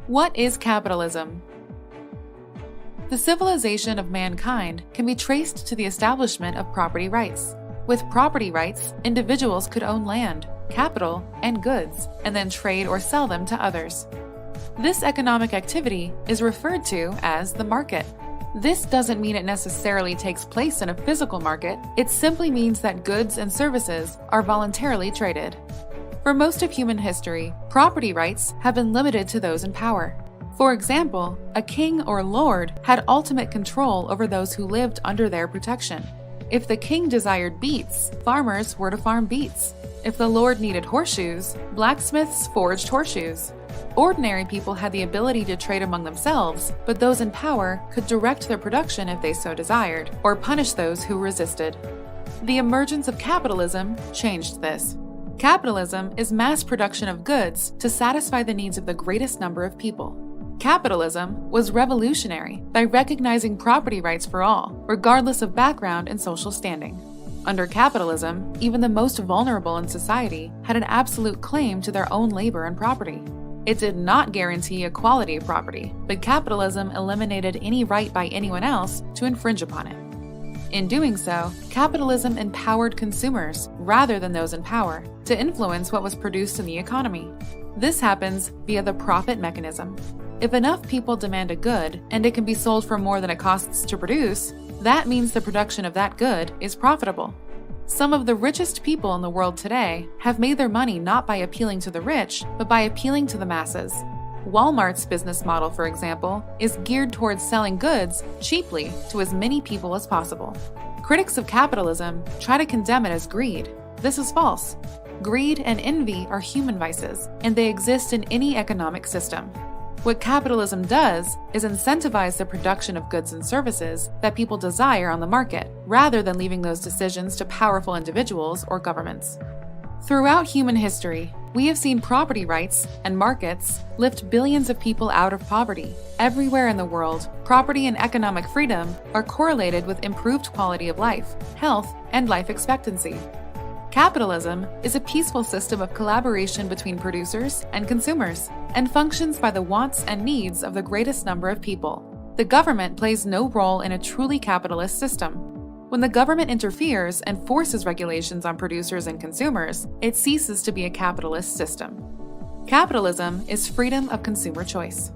What is capitalism? The civilization of mankind can be traced to the establishment of property rights. With property rights, individuals could own land, capital, and goods, and then trade or sell them to others. This economic activity is referred to as the market. This doesn't mean it necessarily takes place in a physical market, it simply means that goods and services are voluntarily traded. For most of human history, property rights have been limited to those in power. For example, a king or lord had ultimate control over those who lived under their protection. If the king desired beets, farmers were to farm beets. If the lord needed horseshoes, blacksmiths forged horseshoes. Ordinary people had the ability to trade among themselves, but those in power could direct their production if they so desired, or punish those who resisted. The emergence of capitalism changed this. Capitalism is mass production of goods to satisfy the needs of the greatest number of people. Capitalism was revolutionary by recognizing property rights for all, regardless of background and social standing. Under capitalism, even the most vulnerable in society had an absolute claim to their own labor and property. It did not guarantee equality of property, but capitalism eliminated any right by anyone else to infringe upon it. In doing so, capitalism empowered consumers, rather than those in power, to influence what was produced in the economy. This happens via the profit mechanism. If enough people demand a good, and it can be sold for more than it costs to produce, that means the production of that good is profitable. Some of the richest people in the world today have made their money not by appealing to the rich, but by appealing to the masses. Walmart's business model, for example, is geared towards selling goods cheaply to as many people as possible. Critics of capitalism try to condemn it as greed. This is false. Greed and envy are human vices, and they exist in any economic system. What capitalism does is incentivize the production of goods and services that people desire on the market, rather than leaving those decisions to powerful individuals or governments. Throughout human history, we have seen property rights and markets lift billions of people out of poverty. Everywhere in the world, property and economic freedom are correlated with improved quality of life, health, and life expectancy. Capitalism is a peaceful system of collaboration between producers and consumers, and functions by the wants and needs of the greatest number of people. The government plays no role in a truly capitalist system. When the government interferes and forces regulations on producers and consumers, it ceases to be a capitalist system. Capitalism is freedom of consumer choice.